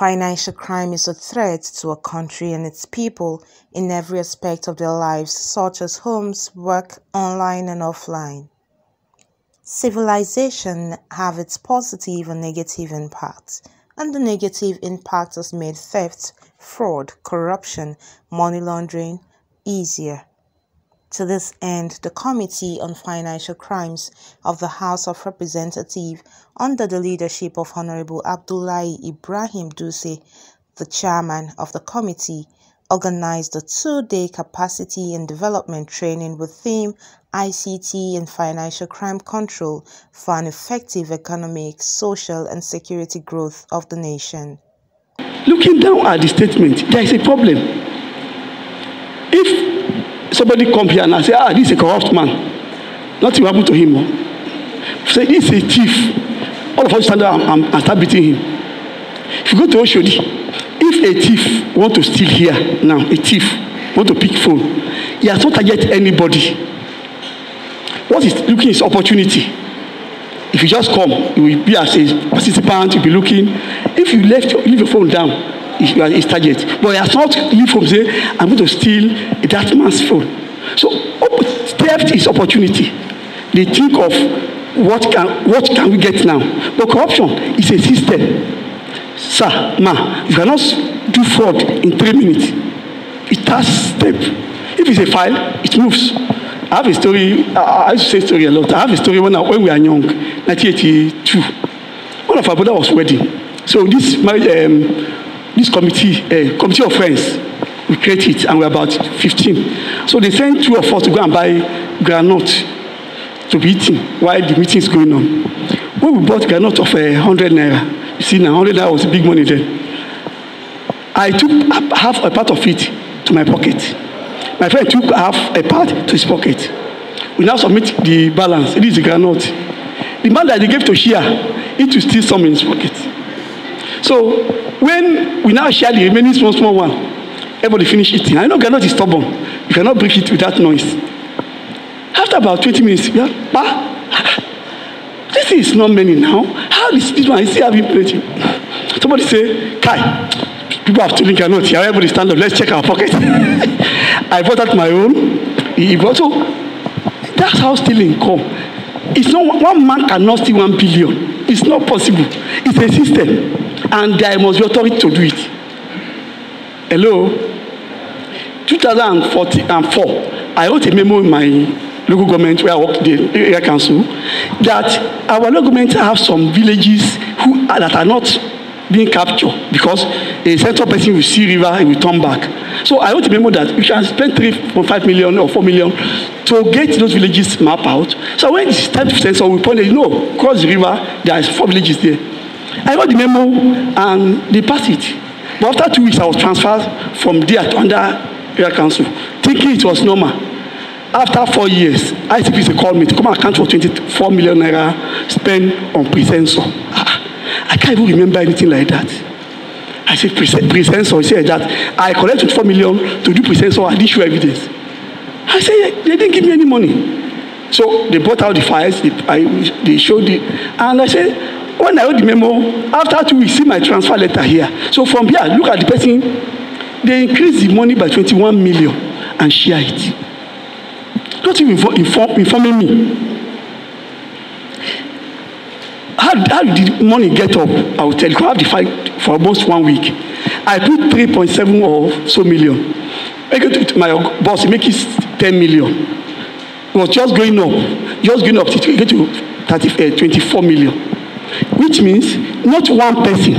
Financial crime is a threat to a country and its people in every aspect of their lives, such as homes, work, online and offline. Civilization have its positive and negative impacts, and the negative impact has made theft, fraud, corruption, money laundering easier. To this end, the Committee on Financial Crimes of the House of Representatives, under the leadership of Honorable Abdullahi Ibrahim Duse, the chairman of the committee, organized a 2-day capacity and development training with theme ICT and Financial Crime Control for an effective economic, social and security growth of the nation. Looking down at the statement, there is a problem. If somebody come here and I say, this is a corrupt man, nothing will happen to him. Say, this is a thief. All of us stand up and start beating him. If you go to Oshodi, if a thief want to steal here now, a thief want to pick phone, he has not target anybody. What is looking is opportunity. If you just come, you will be as a participant, you'll be looking. If you leave your phone down, you are his target. But he has not leave from say, I'm going to steal that man's phone. So theft is opportunity. They think of what can we get now. But corruption is a system. Sir, ma, you cannot do fraud in 3 minutes. It has step. If it's a file, it moves. I have a story. I used to say story a lot. I have a story when we were young, 1982. One of our brother was wedding. So this committee of friends, we create it, and we're about 15. So they sent 2 of us to go and buy granite to be eaten while the meeting is going on. When we bought granite of 100 naira, you see now 100 naira was big money then. I took half a part of it to my pocket. My friend took half a part to his pocket. We now submit the balance. It is the granite. The man that they gave to share, it will steal some in his pocket. So when we now share the remaining small one, everybody finish eating. I know granite is stubborn. You cannot break it without noise. After about 20 minutes, we are, this is not many now. How is this one? I see having plenty. Somebody say, Kai, people have stolen granite here. Everybody stand up. Let's check our pocket. I bought out my own. He bought. So that's how stealing come. It's not one man cannot steal 1 billion. It's not possible. It's a system. And there must be authority to do it. Hello? 2004, I wrote a memo in my local government where I worked the area council that our local government have some villages that are not being captured because a central person will see river, he will turn back. So I wrote a memo that we can spend 3.5 million or 4 million to get those villages mapped out. So when it's time to censor, we point out, cross the river, there are 4 villages there. I got the memo and they passed it. But after 2 weeks, I was transferred from there to under area council, thinking it was normal. After 4 years, ICT called me to come and account for 24 million naira spent on pre-censor. I can't even remember anything like that. I said pre-censor. He said that I collected 24 million to do pre-censor. I didn't show evidence. I said they didn't give me any money. So they brought out the files. They showed it, and I said, when I wrote the memo, after 2 weeks, see my transfer letter here. So from here, look at the person. They increased the money by 21 million and share it. Not even informing me. How did the money get up? I will tell you. I have the fight for almost 1 week. I put 3.7 or so million. I go to my boss, make it 10 million. It was just going up. Just going up to get to 24 million. Which means not one person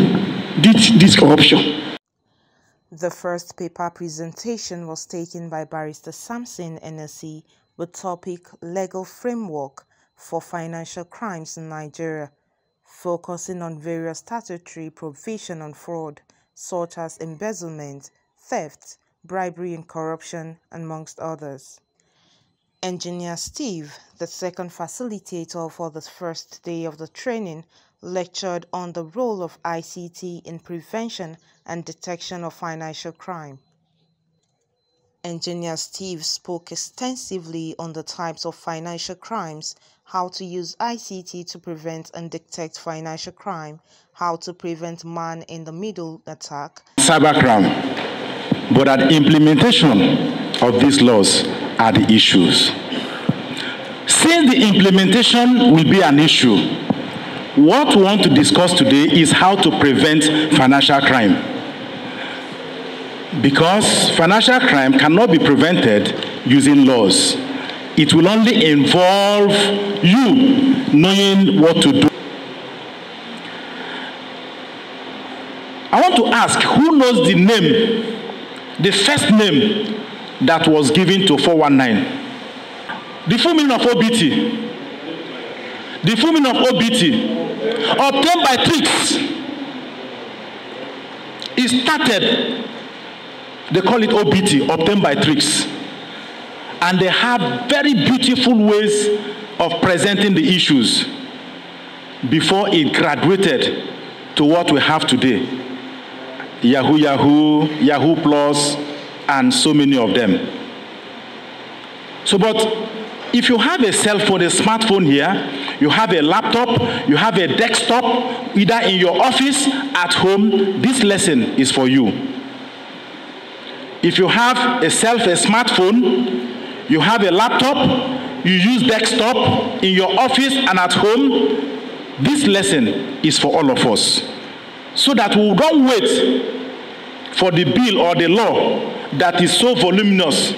did this corruption. The first paper presentation was taken by Barrister Samson NSC with topic Legal Framework for Financial Crimes in Nigeria, focusing on various statutory provisions on fraud, such as embezzlement, theft, bribery and corruption, amongst others. Engineer Steve, the second facilitator for the first day of the training, lectured on the role of ICT in prevention and detection of financial crime. Engineer Steve spoke extensively on the types of financial crimes, how to use ICT to prevent and detect financial crime, how to prevent man-in-the-middle attack, cybercrime, but at the implementation of these laws are the issues. Since the implementation will be an issue, what we want to discuss today is how to prevent financial crime. Because financial crime cannot be prevented using laws. It will only involve you knowing what to do. I want to ask, who knows the name, the first name that was given to 419? The full meaning of OBT. The full meaning of OBT, obtained by tricks. It started, they call it OBT, obtained by tricks. And they have very beautiful ways of presenting the issues before it graduated to what we have today. Yahoo Yahoo, Yahoo Plus, and so many of them. So, but if you have a cell phone, a smartphone here, you have a laptop, you have a desktop, either in your office, at home, this lesson is for you. If you have a smartphone, you have a laptop, you use desktop in your office and at home, this lesson is for all of us. So that we don't wait for the bill or the law that is so voluminous.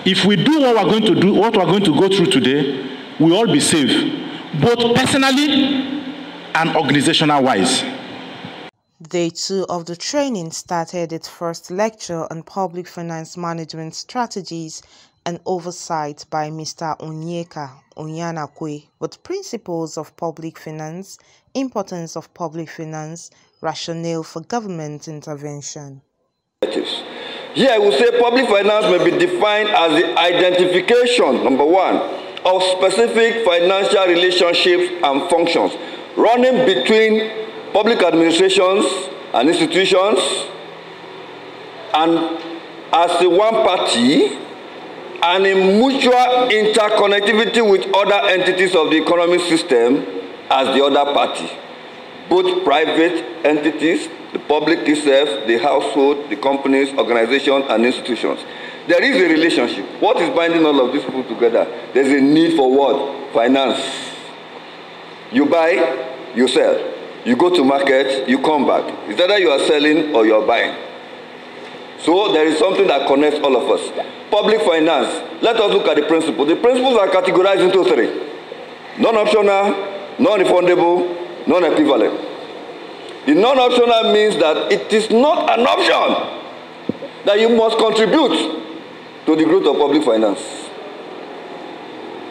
If we do what we're going to do, what we're going to go through today, we'll all be safe, both personally and organizational-wise. Day 2 of the training started its first lecture on public finance management strategies and oversight by Mr. Onyeka Onyanakwe with principles of public finance, importance of public finance, rationale for government intervention. Here I will say public finance may be defined as the identification, number one, of specific financial relationships and functions running between public administrations and institutions and as a one party and in mutual interconnectivity with other entities of the economic system as the other party, both private entities, the public itself, the household, the companies, organizations, and institutions. There is a relationship. What is binding all of these people together? There's a need for what? Finance. You buy, you sell. You go to market, you come back. It's either you are selling or you are buying. So there is something that connects all of us. Public finance. Let us look at the principles. The principles are categorized into three. Non-optional, non-refundable, non-equivalent. The non-optional means that it is not an option that you must contribute to the growth of public finance.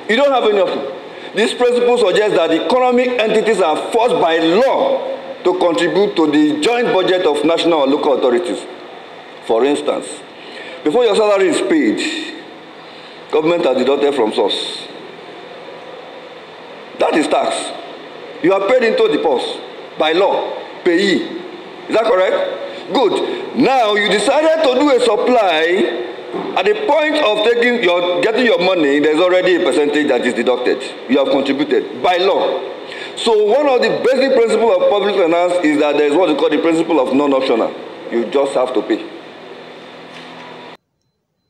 You don't have any option. This principle suggests that economic entities are forced by law to contribute to the joint budget of national or local authorities. For instance, before your salary is paid, government has deducted from source. That is tax. You are paid into the purse by law, payee. Is that correct? Good. Now you decided to do a supply. At the point of getting your money, there's already a percentage that is deducted. You have contributed by law. So one of the basic principles of public finance is that there is what we call the principle of non-optional. You just have to pay.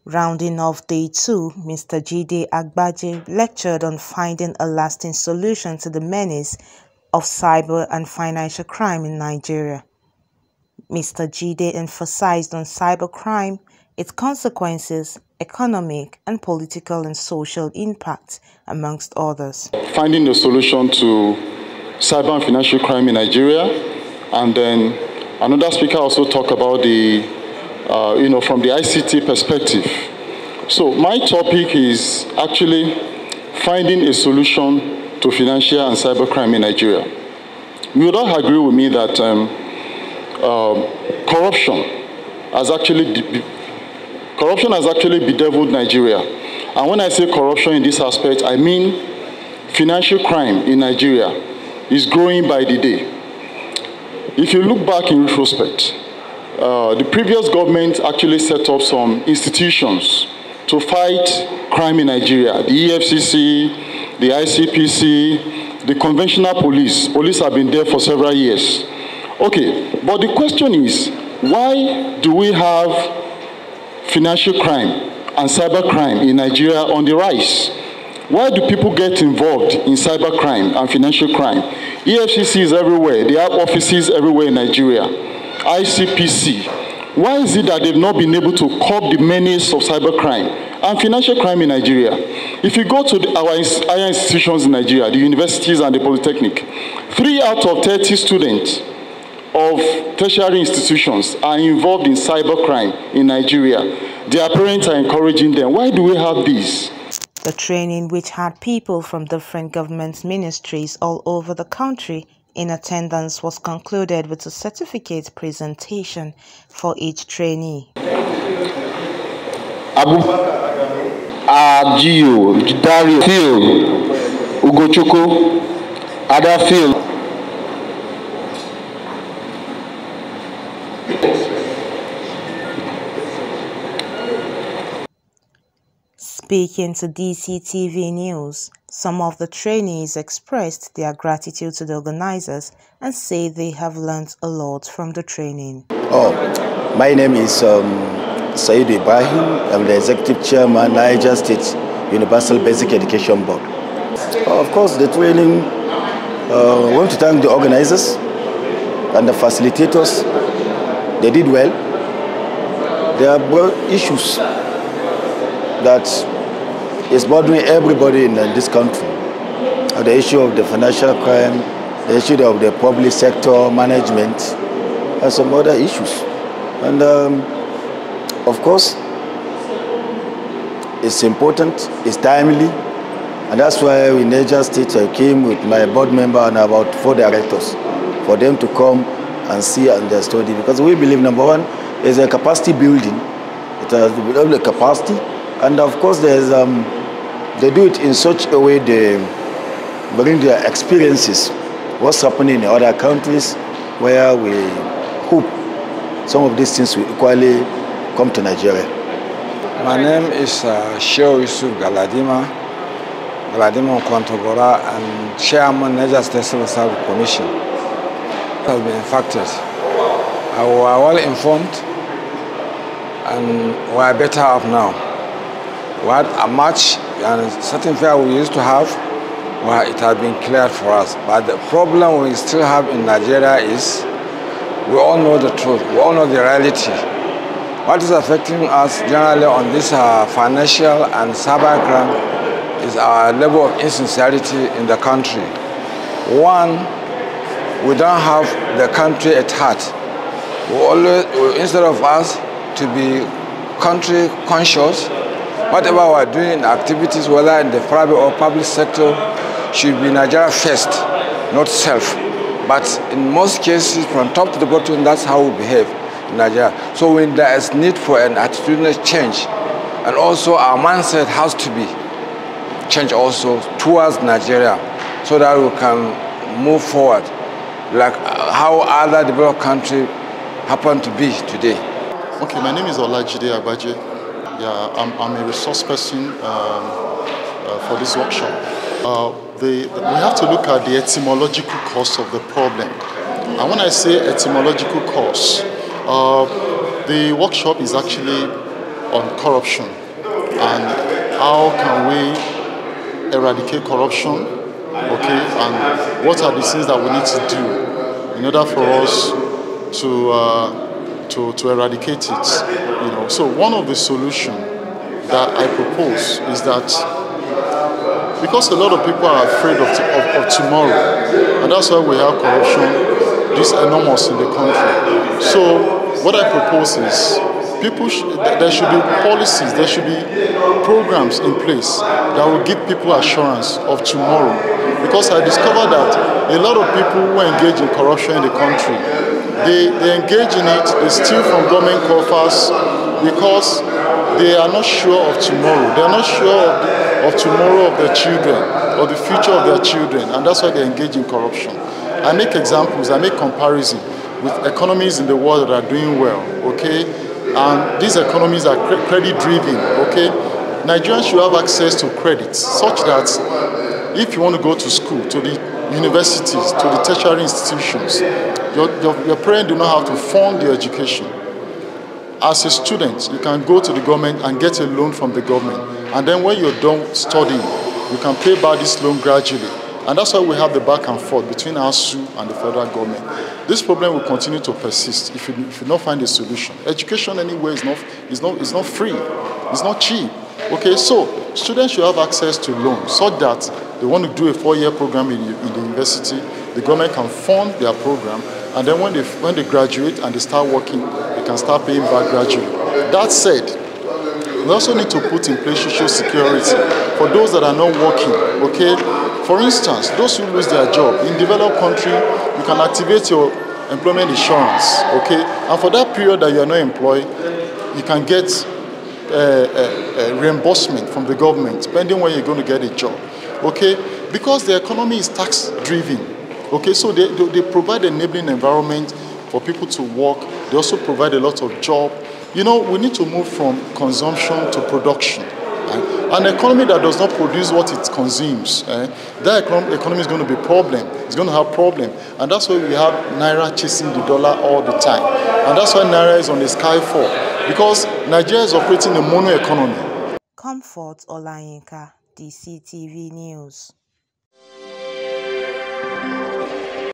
Rounding off day 2, Mr. Jide Agbaje lectured on finding a lasting solution to the menace of cyber and financial crime in Nigeria. Mr. Jide emphasized on cybercrime, its consequences, economic and political and social impact, amongst others. Finding a solution to cyber and financial crime in Nigeria, and then another speaker also talked about the, from the ICT perspective. So my topic is actually finding a solution to financial and cyber crime in Nigeria. You would all agree with me that corruption has actually bedeviled Nigeria. And when I say corruption in this aspect, I mean financial crime in Nigeria is growing by the day. If you look back in retrospect, the previous government actually set up some institutions to fight crime in Nigeria. The EFCC, the ICPC, the conventional police. Police have been there for several years. Okay, but the question is, why do we have financial crime and cybercrime in Nigeria on the rise? Why do people get involved in cybercrime and financial crime? EFCC is everywhere. They have offices everywhere in Nigeria. ICPC. Why is it that they've not been able to curb the menace of cybercrime and financial crime in Nigeria? If you go to our higher institutions in Nigeria, the universities and the polytechnic, 3 out of 30 students of tertiary institutions are involved in cybercrime in Nigeria. Their parents are encouraging them. Why do we have this? The training, which had people from different government ministries all over the country in attendance, was concluded with a certificate presentation for each trainee. Gio, Dario, Phil, Ugochukwu, Ada Phil. Speaking to DCTV News, some of the trainees expressed their gratitude to the organizers and say they have learned a lot from the training. My name is Said Ibrahim. I'm the Executive Chairman, Niger State Universal Basic Education Board. Of course, the training, I want to thank the organizers and the facilitators. They did well. There are issues that is bothering everybody in this country. The issue of the financial crime, the issue of the public sector management, and some other issues. And of course, it's important, it's timely, and that's why in Niger State I came with my board member and about 4 directors for them to come and see and study, because we believe, number one, is a capacity building. It has to build the capacity. And of course, there's, they do it in such a way they bring their experiences, what's happening in other countries, where we hope some of these things will equally come to Nigeria. My name is Sheikh Yusuf Galadima Nkwantogora, and Chairman Niger State Civil Service Commission. Has been infected. We are well informed and we are better off now. We had a match and certain fear we used to have, well, it has been cleared for us. But the problem we still have in Nigeria is we all know the truth, we all know the reality. What is affecting us generally on this financial and cybercrime is our level of insincerity in the country. One, we don't have the country at heart. Instead of us to be country conscious, whatever we're doing in activities, whether in the private or public sector, should be Nigeria first, not self. But in most cases, from top to the bottom, that's how we behave in Nigeria. So when there is need for an attitudinal change, and also our mindset has to be changed also towards Nigeria, so that we can move forward, like how other developed countries happen to be today. Okay, my name is Olajide Agbaje. Yeah, I'm a resource person for this workshop. We have to look at the etymological cause of the problem. And when I say etymological cause, the workshop is actually on corruption and how can we eradicate corruption, okay, and what are the things that we need to do in order for us to eradicate it, you know. So one of the solutions that I propose is that, because a lot of people are afraid of tomorrow, and that's why we have corruption this enormous in the country. So what I propose is there should be policies, there should be programs in place that will give people assurance of tomorrow. Because I discovered that a lot of people who engage in corruption in the country, they engage in it, they steal from government coffers because they are not sure of tomorrow. They are not sure of tomorrow of their children, or the future of their children, and that's why they engage in corruption. I make examples, I make comparison. with economies in the world that are doing well, okay? And these economies are credit-driven, okay? Nigerians should have access to credit such that if you want to go to school, to the universities, to the tertiary institutions, your parents do not have to fund your education. As a student, you can go to the government and get a loan from the government. And then when you're done studying, you can pay back this loan gradually. And that's why we have the back and forth between ASU and the federal government. This problem will continue to persist if you not find a solution. Education anyway is not free. It's not cheap. Okay, so students should have access to loans so that they want to do a 4-year program in the university, the government can fund their program, and then when they graduate and they start working, they can start paying back gradually. That said, we also need to put in place social security for those that are not working, okay? For instance, those who lose their job, in developed country, you can activate your employment insurance, okay? And for that period that you are not employed, you can get reimbursement from the government, depending when you're going to get a job, okay? Because the economy is tax-driven, okay? So they provide an enabling environment for people to work. They also provide a lot of job. You know, we need to move from consumption to production. An economy that does not produce what it consumes, that economy is going to be a problem. It's going to have problem. And that's why we have Naira chasing the dollar all the time. And that's why Naira is on the sky fall. Because Nigeria is operating a mono economy. Comfort Olayinka, DCTV News.